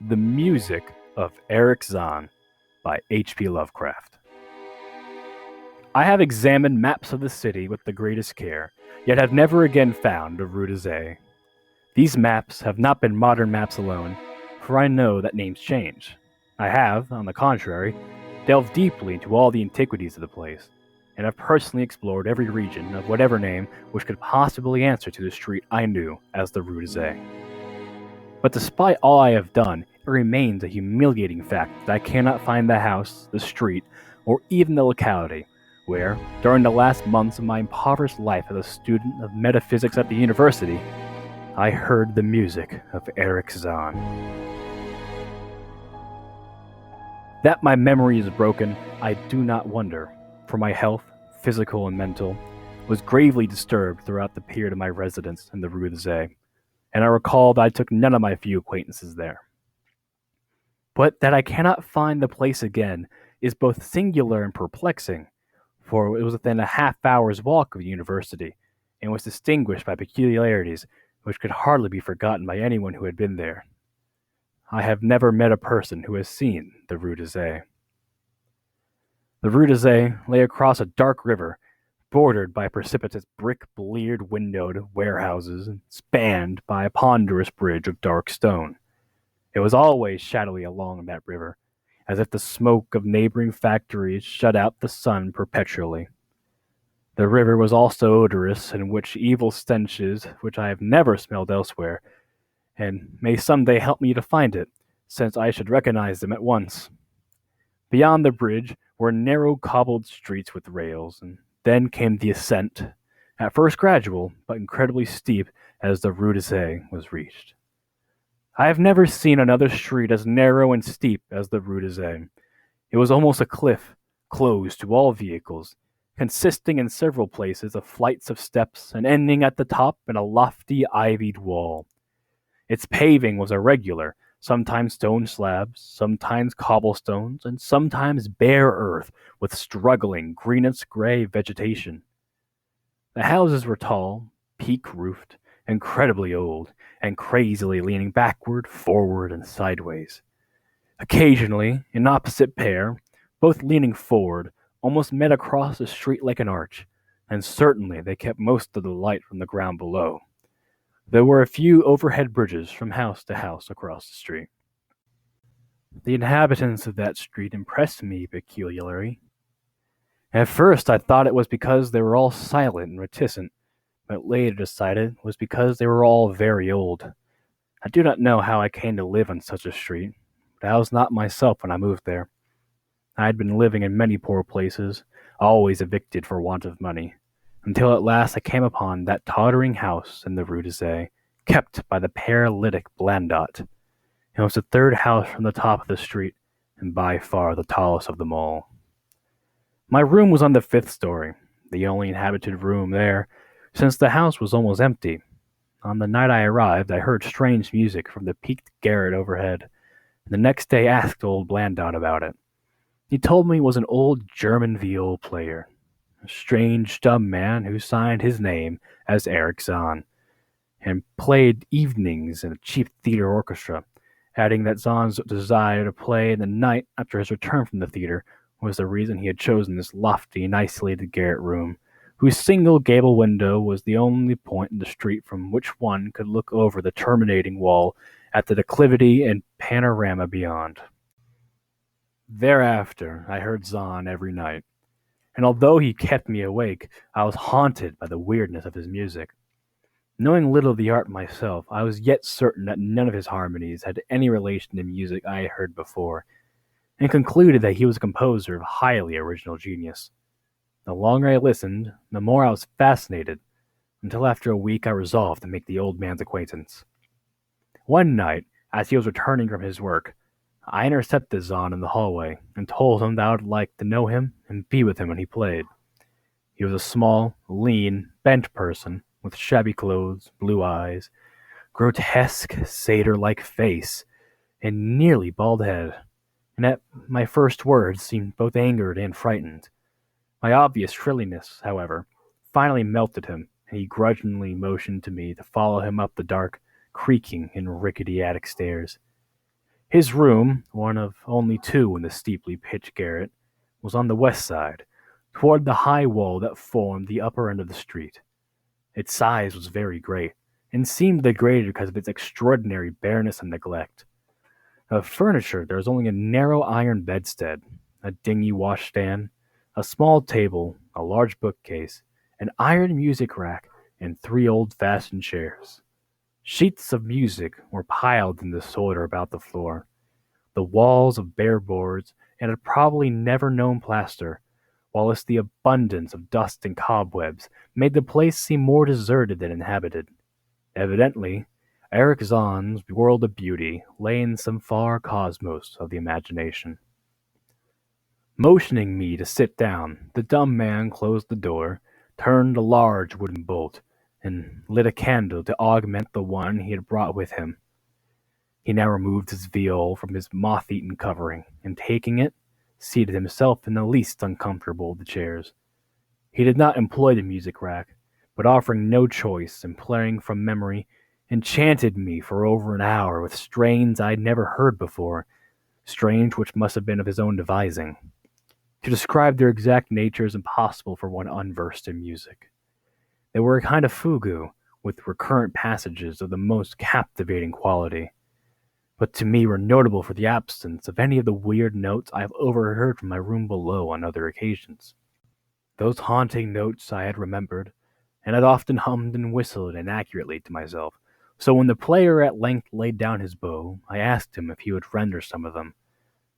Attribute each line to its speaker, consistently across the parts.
Speaker 1: The Music of Erich Zann by H.P. Lovecraft. I have examined maps of the city with the greatest care, yet have never again found a Rue de Zay. These maps have not been modern maps alone, for I know that names change. I have, on the contrary, delved deeply into all the antiquities of the place, and have personally explored every region of whatever name which could possibly answer to the street I knew as the Rue de Zay. But despite all I have done, it remains a humiliating fact that I cannot find the house, the street, or even the locality where, during the last months of my impoverished life as a student of metaphysics at the university, I heard the music of Erich Zann. That my memory is broken, I do not wonder, for my health, physical and mental, was gravely disturbed throughout the period of my residence in the Rue de Zay, and I recall that I took none of my few acquaintances there. But that I cannot find the place again is both singular and perplexing, for it was within a half-hour's walk of the university, and was distinguished by peculiarities which could hardly be forgotten by anyone who had been there. I have never met a person who has seen the Rue de Zay. The Rue de Zay lay across a dark river, bordered by precipitous brick-bleared windowed warehouses, and spanned by a ponderous bridge of dark stone. It was always shadowy along that river, as if the smoke of neighboring factories shut out the sun perpetually. The river was also odorous, in which evil stenches which I have never smelled elsewhere, and may some day help me to find it, since I should recognize them at once. Beyond the bridge were narrow cobbled streets with rails, and then came the ascent, at first gradual, but incredibly steep as the Rue de Zay was reached. I have never seen another street as narrow and steep as the Rue de Zay. It was almost a cliff, closed to all vehicles, consisting in several places of flights of steps and ending at the top in a lofty ivied wall. Its paving was irregular, sometimes stone slabs, sometimes cobblestones, and sometimes bare earth with struggling greenish-gray vegetation. The houses were tall, peak-roofed, incredibly old, and crazily leaning backward, forward, and sideways. Occasionally, an opposite pair, both leaning forward, almost met across the street like an arch, and certainly they kept most of the light from the ground below. There were a few overhead bridges from house to house across the street. The inhabitants of that street impressed me peculiarly. At first I thought it was because they were all silent and reticent, but later decided it was because they were all very old. I do not know how I came to live on such a street, but I was not myself when I moved there. I had been living in many poor places, always evicted for want of money, until at last I came upon that tottering house in the Rue de Zay, kept by the paralytic Blandot. It was the third house from the top of the street, and by far the tallest of them all. My room was on the fifth story, the only inhabited room there, since the house was almost empty. On the night I arrived, I heard strange music from the peaked garret overhead, and the next day asked old Blandot about it. He told me it was an old German viol player, a strange, dumb man who signed his name as Erich Zann, and played evenings in a cheap theater orchestra, adding that Zann's desire to play in the night after his return from the theater was the reason he had chosen this lofty and isolated garret room, whose single gable window was the only point in the street from which one could look over the terminating wall at the declivity and panorama beyond. Thereafter I heard Zann every night, and although he kept me awake, I was haunted by the weirdness of his music. Knowing little of the art myself, I was yet certain that none of his harmonies had any relation to music I had heard before, and concluded that he was a composer of highly original genius. The longer I listened, the more I was fascinated, until after a week I resolved to make the old man's acquaintance. One night, as he was returning from his work, I intercepted Zann in the hallway and told him that I would like to know him and be with him when he played. He was a small, lean, bent person with shabby clothes, blue eyes, grotesque, satyr-like face, and nearly bald head, and at my first words seemed both angered and frightened. My obvious shrilliness, however, finally melted him, and he grudgingly motioned to me to follow him up the dark, creaking and rickety attic stairs. His room, one of only two in the steeply pitched garret, was on the west side, toward the high wall that formed the upper end of the street. Its size was very great, and seemed the greater because of its extraordinary bareness and neglect. Of furniture there was only a narrow iron bedstead, a dingy washstand, a small table, a large bookcase, an iron music rack, and three old-fashioned chairs. Sheets of music were piled in disorder about the floor, the walls of bare boards and had probably never known plaster, whilst the abundance of dust and cobwebs made the place seem more deserted than inhabited. Evidently, Erich Zann's world of beauty lay in some far cosmos of the imagination. Motioning me to sit down, the dumb man closed the door, turned a large wooden bolt, and lit a candle to augment the one he had brought with him. He now removed his viol from his moth-eaten covering, and taking it, seated himself in the least uncomfortable of the chairs. He did not employ the music rack, but offering no choice and playing from memory, enchanted me for over an hour with strains I had never heard before, strains which must have been of his own devising. To describe their exact nature is impossible for one unversed in music. They were a kind of fugue, with recurrent passages of the most captivating quality, but to me were notable for the absence of any of the weird notes I have overheard from my room below on other occasions. Those haunting notes I had remembered, and had often hummed and whistled inaccurately to myself, so when the player at length laid down his bow, I asked him if he would render some of them.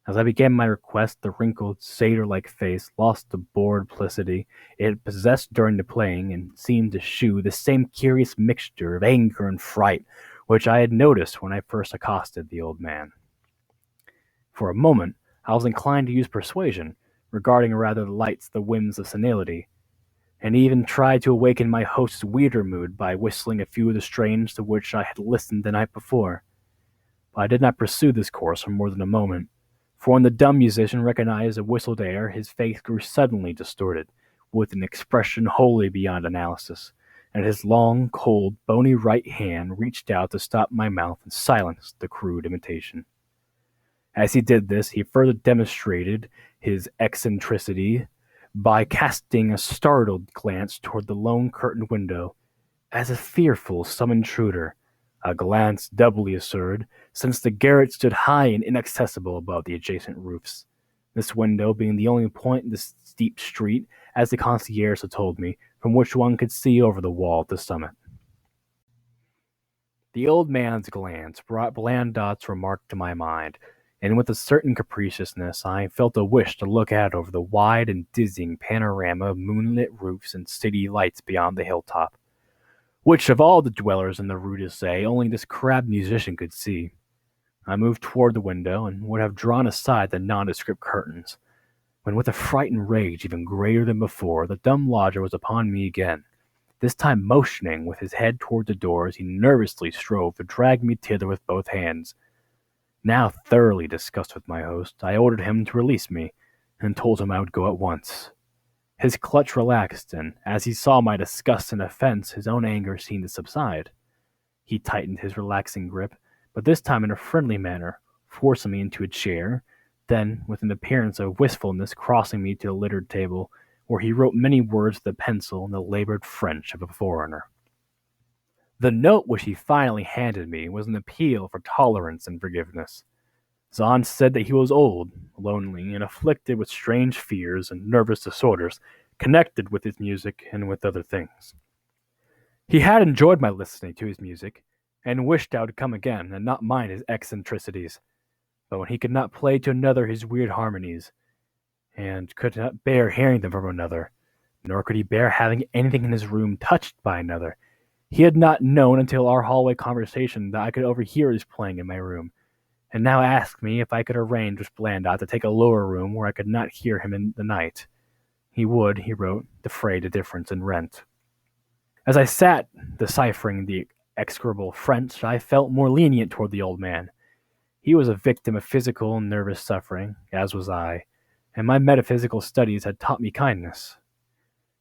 Speaker 1: As I began my request, the wrinkled, satyr-like face lost the bored placidity it had possessed during the playing, and seemed to shew the same curious mixture of anger and fright which I had noticed when I first accosted the old man. For a moment I was inclined to use persuasion, regarding rather the lights the whims of senility, and even tried to awaken my host's weirder mood by whistling a few of the strains to which I had listened the night before. But I did not pursue this course for more than a moment, for when the dumb musician recognized the whistled air, his face grew suddenly distorted, with an expression wholly beyond analysis, and his long, cold, bony right hand reached out to stop my mouth and silence the crude imitation. As he did this, he further demonstrated his eccentricity by casting a startled glance toward the lone curtained window, as if fearful some intruder, a glance doubly absurd, since the garret stood high and inaccessible above the adjacent roofs, this window being the only point in the steep street, as the concierge had told me, from which one could see over the wall at the summit. The old man's glance brought Blandot's remark to my mind, and with a certain capriciousness I felt a wish to look out over the wide and dizzying panorama of moonlit roofs and city lights beyond the hilltop, which of all the dwellers in the Rue de Say only this crabbed musician could see. I moved toward the window, and would have drawn aside the nondescript curtains, when with a frightened rage even greater than before, the dumb lodger was upon me again, this time motioning with his head toward the door as he nervously strove to drag me thither with both hands. Now thoroughly disgusted with my host, I ordered him to release me, and told him I would go at once. His clutch relaxed, and as he saw my disgust and offense, his own anger seemed to subside. He tightened his relaxing grip, but this time in a friendly manner, forcing me into a chair, then, with an appearance of wistfulness, crossing me to the littered table, where he wrote many words with a pencil in the labored French of a foreigner. The note which he finally handed me was an appeal for tolerance and forgiveness. Zann said that he was old, lonely, and afflicted with strange fears and nervous disorders connected with his music and with other things. He had enjoyed my listening to his music, and wished I would come again and not mind his eccentricities, but when he could not play to another his weird harmonies, and could not bear hearing them from another, nor could he bear having anything in his room touched by another, he had not known until our hallway conversation that I could overhear his playing in my room, and now asked me if I could arrange with Blandot to take a lower room where I could not hear him in the night. He would, he wrote, defray the difference in rent. As I sat deciphering the execrable French, I felt more lenient toward the old man. He was a victim of physical and nervous suffering, as was I, and my metaphysical studies had taught me kindness.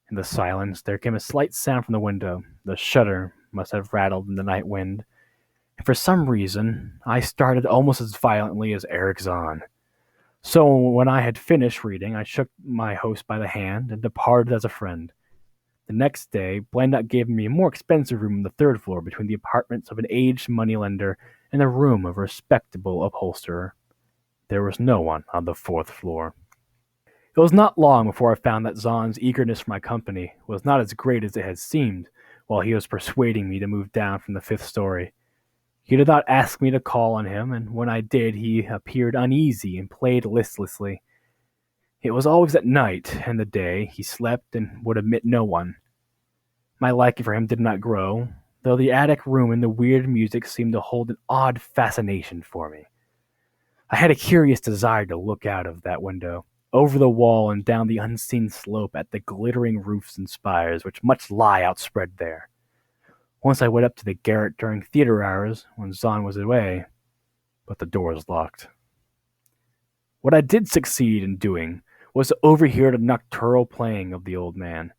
Speaker 1: In the silence there came a slight sound from the window. The shutter must have rattled in the night wind, and for some reason, I started almost as violently as Erich Zann. So when I had finished reading, I shook my host by the hand and departed as a friend. The next day, Blandock gave me a more expensive room on the third floor between the apartments of an aged moneylender and the room of a respectable upholsterer. There was no one on the fourth floor. It was not long before I found that Zann's eagerness for my company was not as great as it had seemed while he was persuading me to move down from the fifth story. He did not ask me to call on him, and when I did, he appeared uneasy and played listlessly. It was always at night, and the day he slept and would admit no one. My liking for him did not grow, though the attic room and the weird music seemed to hold an odd fascination for me. I had a curious desire to look out of that window, over the wall and down the unseen slope at the glittering roofs and spires which much lie outspread there. Once I went up to the garret during theater hours when Zann was away, but the door was locked. What I did succeed in doing was to overhear the nocturnal playing of the old man.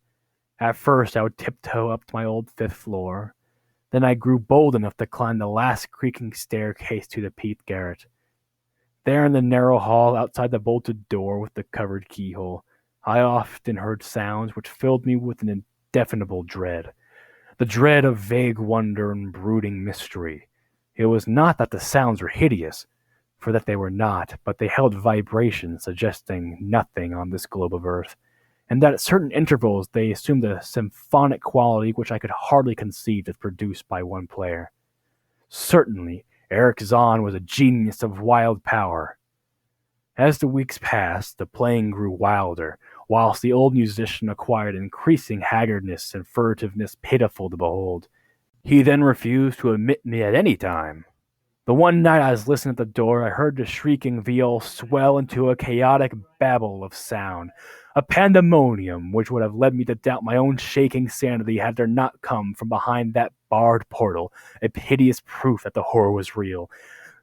Speaker 1: At first I would tiptoe up to my old fifth floor, then I grew bold enough to climb the last creaking staircase to the peat garret. There in the narrow hall outside the bolted door with the covered keyhole, I often heard sounds which filled me with an indefinable dread. The dread of vague wonder and brooding mystery. It was not that the sounds were hideous, for that they were not, but they held vibrations suggesting nothing on this globe of earth, and that at certain intervals they assumed a symphonic quality which I could hardly conceive as produced by one player. Certainly, Erich Zann was a genius of wild power. As the weeks passed, the playing grew wilder, whilst the old musician acquired increasing haggardness and furtiveness pitiful to behold. He then refused to admit me at any time. The one night I was listening at the door, I heard the shrieking viol swell into a chaotic babble of sound, a pandemonium which would have led me to doubt my own shaking sanity had there not come from behind that barred portal a piteous proof that the horror was real,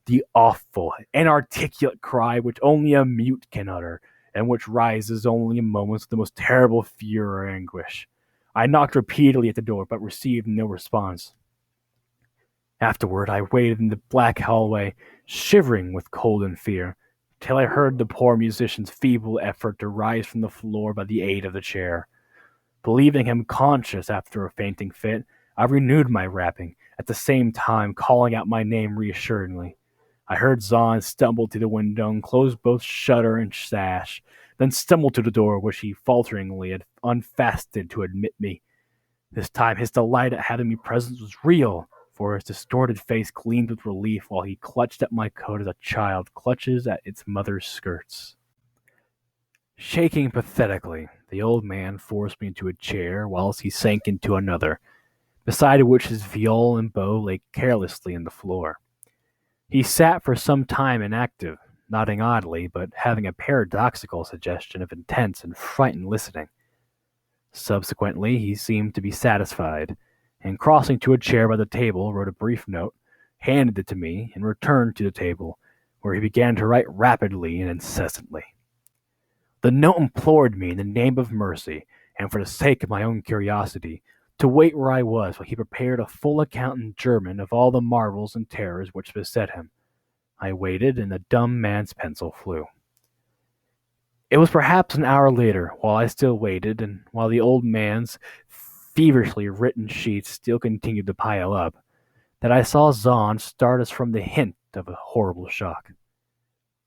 Speaker 1: the awful, inarticulate cry which only a mute can utter, and which rises only in moments of the most terrible fear or anguish. I knocked repeatedly at the door, but received no response. Afterward, I waited in the black hallway, shivering with cold and fear, till I heard the poor musician's feeble effort to rise from the floor by the aid of the chair. Believing him conscious after a fainting fit, I renewed my rapping, at the same time calling out my name reassuringly. I heard Zann stumble to the window and close both shutter and sash, then stumble to the door which he falteringly had unfastened to admit me. This time his delight at having me present was real, for his distorted face gleamed with relief while he clutched at my coat as a child clutches at its mother's skirts. Shaking pathetically, the old man forced me into a chair whilst he sank into another, beside which his viol and bow lay carelessly on the floor. He sat for some time inactive, nodding oddly, but having a paradoxical suggestion of intense and frightened listening. Subsequently, he seemed to be satisfied, and crossing to a chair by the table, wrote a brief note, handed it to me, and returned to the table, where he began to write rapidly and incessantly. The note implored me in the name of mercy, and for the sake of my own curiosity, to wait where I was while he prepared a full account in German of all the marvels and terrors which beset him. I waited, and the dumb man's pencil flew. It was perhaps an hour later, while I still waited, and while the old man's feverishly written sheets still continued to pile up, that I saw Zann start as from the hint of a horrible shock.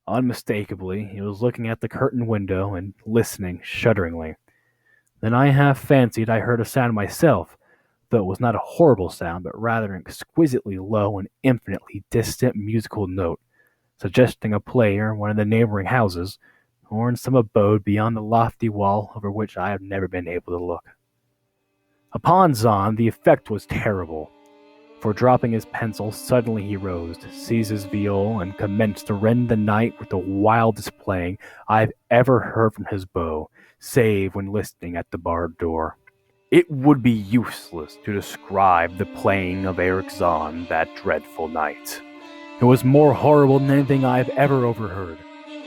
Speaker 1: Unmistakably, he was looking at the curtained window and listening shudderingly. Then I half fancied I heard a sound myself, though it was not a horrible sound, but rather an exquisitely low and infinitely distant musical note, suggesting a player in one of the neighboring houses, or in some abode beyond the lofty wall over which I have never been able to look. Upon Zann, the effect was terrible, for dropping his pencil, suddenly he rose, seized his viol, and commenced to rend the night with the wildest playing I have ever heard from his bow, save when listening at the barred door. It would be useless to describe the playing of Erich Zann that dreadful night. It was more horrible than anything I have ever overheard,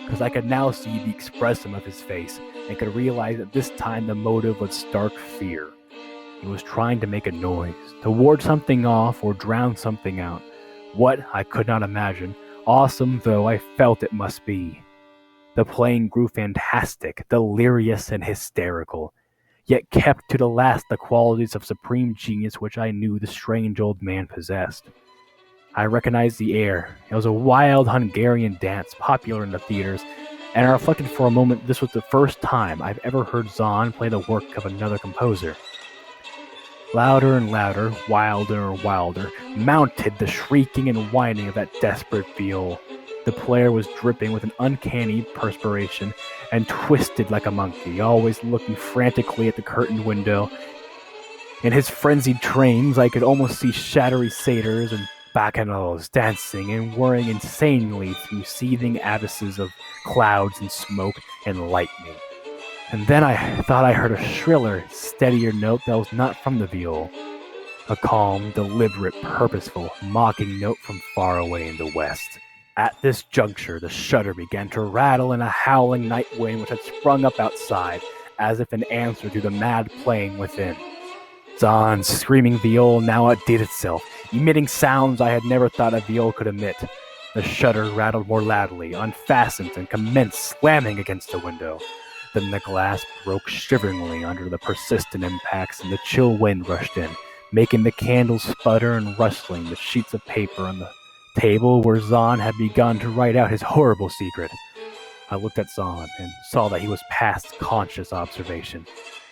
Speaker 1: because I could now see the expression of his face, and could realize that this time the motive was stark fear. He was trying to make a noise, to ward something off or drown something out, What, I could not imagine, awesome though I felt it must be. The playing grew fantastic, delirious, and hysterical, yet kept to the last the qualities of supreme genius which I knew the strange old man possessed. I recognized the air. It was a wild Hungarian dance, popular in the theaters, and I reflected for a moment this was the first time I've ever heard Zann play the work of another composer. Louder and louder, wilder and wilder, mounted the shrieking and whining of that desperate viol. The player was dripping with an uncanny perspiration and twisted like a monkey, always looking frantically at the curtained window. In his frenzied trains, I could almost see shattery satyrs and bacchanals dancing and whirring insanely through seething abysses of clouds and smoke and lightning. And then I thought I heard a shriller, steadier note that was not from the viol. A calm, deliberate, purposeful, mocking note from far away in the west. At this juncture, the shutter began to rattle in a howling night wind which had sprung up outside, as if in answer to the mad playing within. Zann's screaming viol now outdid itself, emitting sounds I had never thought a viol could emit. The shutter rattled more loudly, unfastened, and commenced slamming against the window. Then the glass broke shiveringly under the persistent impacts, and the chill wind rushed in, making the candles sputter and rustling the sheets of paper on the table where Zann had begun to write out his horrible secret. I looked at Zann and saw that he was past conscious observation.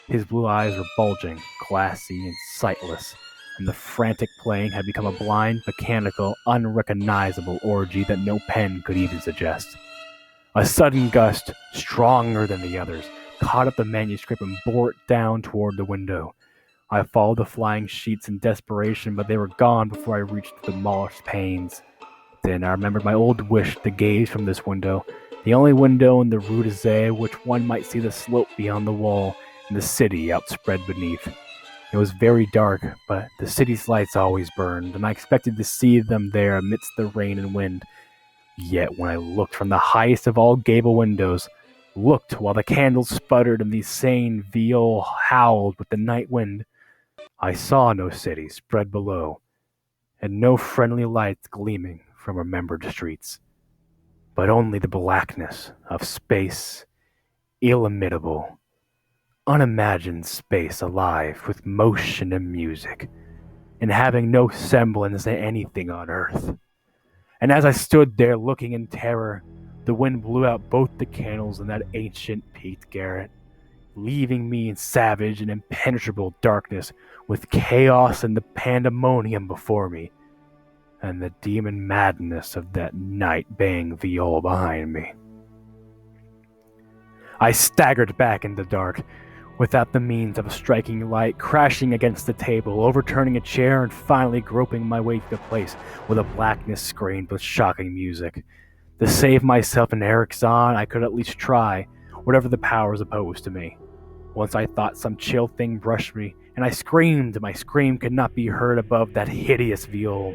Speaker 1: His blue eyes were bulging, glassy, and sightless, and the frantic playing had become a blind, mechanical, unrecognizable orgy that no pen could even suggest. A sudden gust, stronger than the others, caught up the manuscript and bore it down toward the window. I followed the flying sheets in desperation, but they were gone before I reached the demolished panes. Then I remembered my old wish to gaze from this window, the only window in the Rue de Zay, which one might see the slope beyond the wall and the city outspread beneath. It was very dark, but the city's lights always burned, and I expected to see them there amidst the rain and wind. Yet when I looked from the highest of all gable windows, looked while the candles sputtered and the insane viol howled with the night wind, I saw no city spread below, and no friendly lights gleaming from remembered streets, but only the blackness of space, illimitable, unimagined space alive with motion and music, and having no semblance to anything on earth. And as I stood there looking in terror, the wind blew out both the candles in that ancient peaked garret, leaving me in savage and impenetrable darkness with chaos and the pandemonium before me, and the demon madness of that night-baying viol behind me. I staggered back in the dark, without the means of a striking light, crashing against the table, overturning a chair, and finally groping my way to the place where the blackness screamed with shocking music. To save myself and Erich Zann, I could at least try, whatever the powers opposed to me. Once I thought some chill thing brushed me, and I screamed. My scream could not be heard above that hideous viol.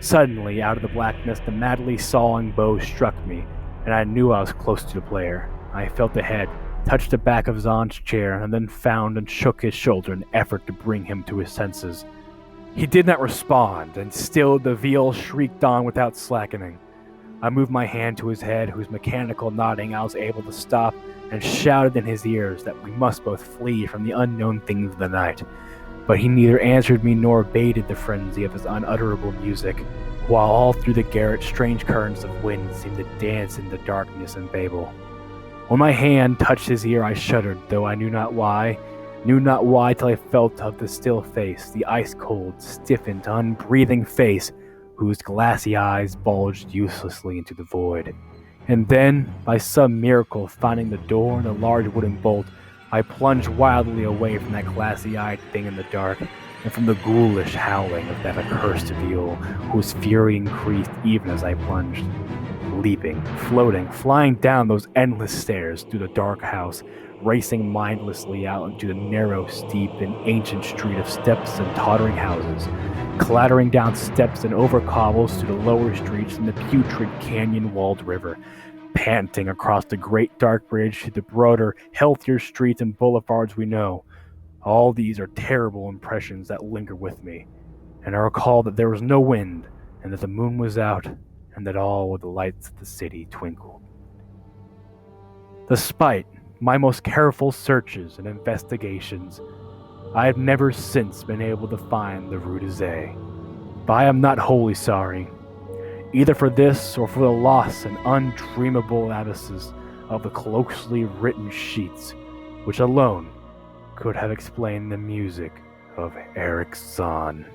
Speaker 1: Suddenly, out of the blackness, the madly sawing bow struck me, and I knew I was close to the player. I felt the head, touched the back of Zann's chair, and then found and shook his shoulder in an effort to bring him to his senses. He did not respond, and still the viol shrieked on without slackening. I moved my hand to his head, whose mechanical nodding I was able to stop, and shouted in his ears that we must both flee from the unknown things of the night. But he neither answered me nor abated the frenzy of his unutterable music, while all through the garret strange currents of wind seemed to dance in the darkness and babel. When my hand touched his ear, I shuddered, though I knew not why till I felt of the still face, the ice-cold, stiffened, unbreathing face, whose glassy eyes bulged uselessly into the void. And then, by some miracle, finding the door and a large wooden bolt, I plunged wildly away from that glassy-eyed thing in the dark, and from the ghoulish howling of that accursed viol, whose fury increased even as I plunged. Leaping, floating, flying down those endless stairs through the dark house, racing mindlessly out into the narrow, steep, and ancient street of steps and tottering houses, clattering down steps and over cobbles to the lower streets and the putrid canyon-walled river, panting across the great dark bridge to the broader, healthier streets and boulevards we know. All these are terrible impressions that linger with me, and I recall that there was no wind, and that the moon was out, and that all the lights of the city twinkled. Despite my most careful searches and investigations, I have never since been able to find the Rue de Zay. But I am not wholly sorry, either for this or for the loss and undreamable abysses of the closely written sheets, which alone could have explained the music of Erich Zann.